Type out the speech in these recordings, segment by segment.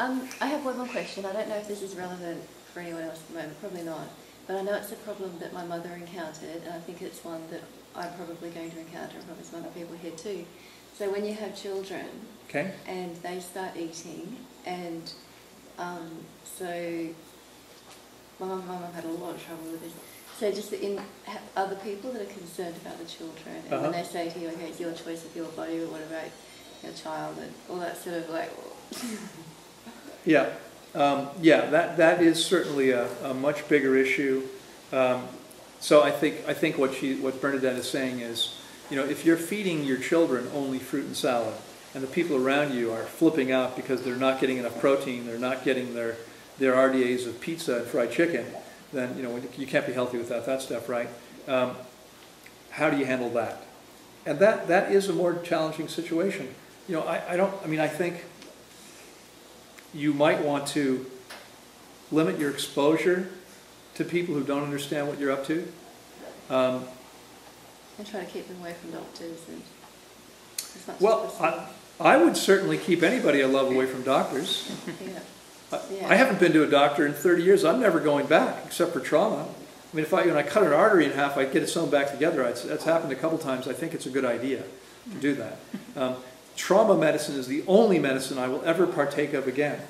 I have one more question. I don't know if this is relevant for anyone else at the moment, probably not. But I know it's a problem that my mother encountered, and I think it's one that I'm probably going to encounter, and probably some other people here too. So when you have children, okay, and they start eating, and so my mum had a lot of trouble with this. So just in other people that are concerned about the children, and when they say to you, okay, it's your choice of your body, but what about your child, and all that sort of like... Yeah, that is certainly a much bigger issue. So I think what Bernadette is saying is, if you're feeding your children only fruit and salad, and the people around you are flipping out because they're not getting enough protein, they're not getting their RDAs of pizza and fried chicken, then you can't be healthy without that stuff, right? How do you handle that? And that is a more challenging situation. I think you might want to limit your exposure to people who don't understand what you're up to. And try to keep them away from doctors. I would certainly keep anybody I love away from doctors. Yeah. I haven't been to a doctor in 30 years. I'm never going back, except for trauma. I mean, when I cut an artery in half, I'd get it sewn back together. That's happened a couple times. I think it's a good idea to do that. Trauma medicine is the only medicine I will ever partake of again.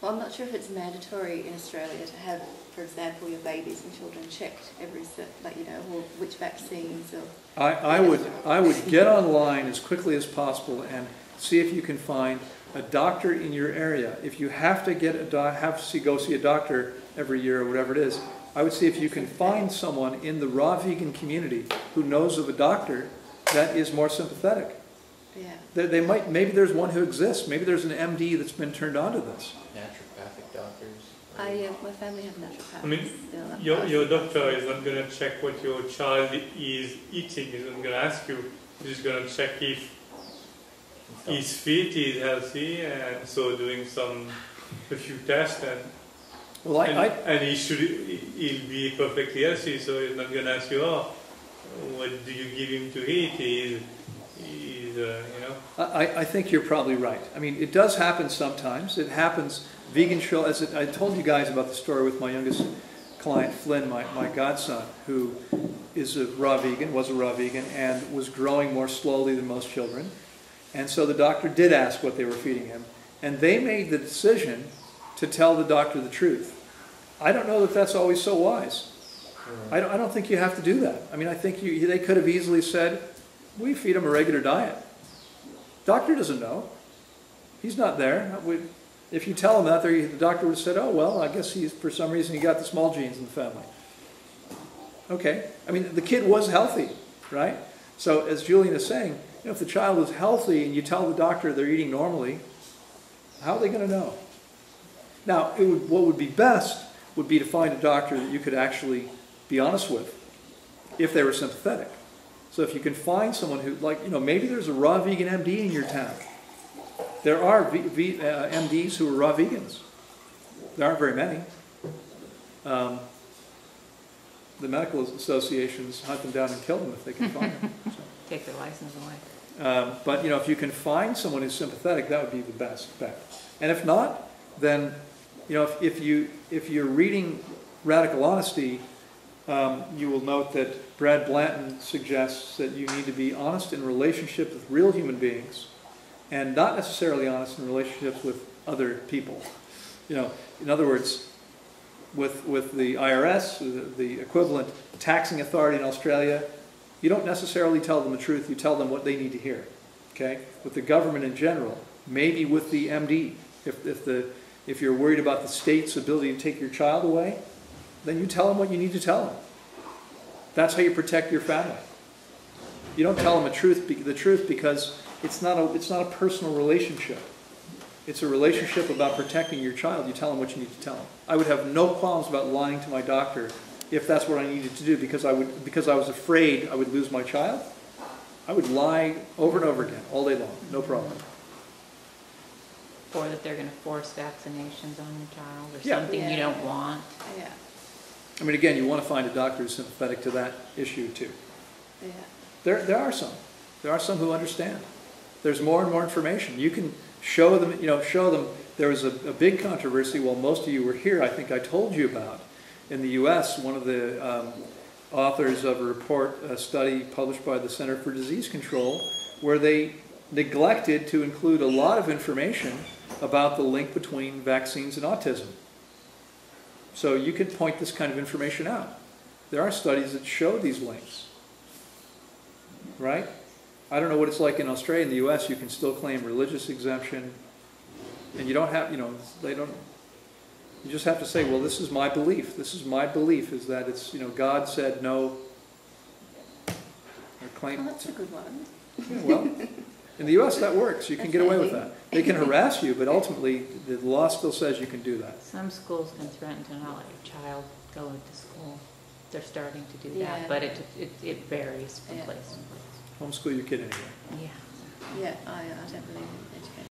Well, I'm not sure if it's mandatory in Australia to have, for example, your babies and children checked every, or which vaccines or... I would get online as quickly as possible and see if you can find a doctor in your area. If you have to go see a doctor every year or whatever it is, I would see if you can find someone in the raw vegan community who knows of a doctor that is more sympathetic. Yeah. Maybe there's one who exists. Maybe there's an MD that's been turned on to this. Naturopathic doctors. My family have naturopaths. I mean, your doctor is not going to check what your child is eating. He's not going to ask you. He's going to check if he's fit, he's healthy, and so doing a few tests, and he'll be perfectly healthy. So he's not going to ask you, what do you give him to eat? I think you're probably right. I mean, it does happen sometimes. It happens. Vegan children, as I told you guys about the story with my youngest client, Flynn, my godson, who was a raw vegan, and was growing more slowly than most children. And so the doctor did ask what they were feeding him. And they made the decision to tell the doctor the truth. I don't know that that's always so wise. I don't think you have to do that. I mean, I think they could have easily said, we feed him a regular diet. Doctor doesn't know. He's not there. If you tell him that, the doctor would have said, oh, well, I guess for some reason he got the small genes in the family. Okay. I mean, the kid was healthy, right? So as Julian is saying, if the child is healthy and you tell the doctor they're eating normally, how are they going to know? Now, what would be best would be to find a doctor that you could actually be honest with, if they were sympathetic. So if you can find someone who, maybe there's a raw vegan MD in your town. There are MDs who are raw vegans. There aren't very many. The medical associations hunt them down and kill them if they can find them. So. Take their license away. But if you can find someone who's sympathetic, that would be the best bet. And if not, then if you're reading Radical Honesty, you will note that Brad Blanton suggests that you need to be honest in relationship with real human beings, and not necessarily honest in relationships with other people. In other words, with the IRS, the equivalent taxing authority in Australia, you don't necessarily tell them the truth. You tell them what they need to hear. Okay? With the government in general, maybe with the MD, if you're worried about the state's ability to take your child away, then you tell them what you need to tell them. That's how you protect your family. You don't tell them the truth because it's not a personal relationship. It's a relationship about protecting your child. You tell them what you need to tell them. I would have no qualms about lying to my doctor if that's what I needed to do because I was afraid I would lose my child. I would lie over and over again all day long, no problem. Or that they're going to force vaccinations on your child or Yeah. something you don't want. Yeah. I mean, again, you want to find a doctor who's sympathetic to that issue too. Yeah. There are some. There are some who understand. There's more and more information. You can show them, There was a big controversy, while most of you were here, I think I told you about. In the U.S., one of the authors of a study published by the Center for Disease Control, where they neglected to include a lot of information about the link between vaccines and autism. So you could point this kind of information out. There are studies that show these links, right? I don't know what it's like in Australia. In the U.S., you can still claim religious exemption, and you don't have, they don't, you just have to say, well, this is my belief. This is my belief, is that it's, God said no. Or claim. Well, that's a good one. Yeah, well, in the U.S. that works. You can get away with that. They can harass you, but ultimately the law still says you can do that. Some schools can threaten to not let your child go into school. They're starting to do Yeah. that, but it varies from place to place. Homeschool your kid anyway. Yeah. Yeah, I don't believe in education.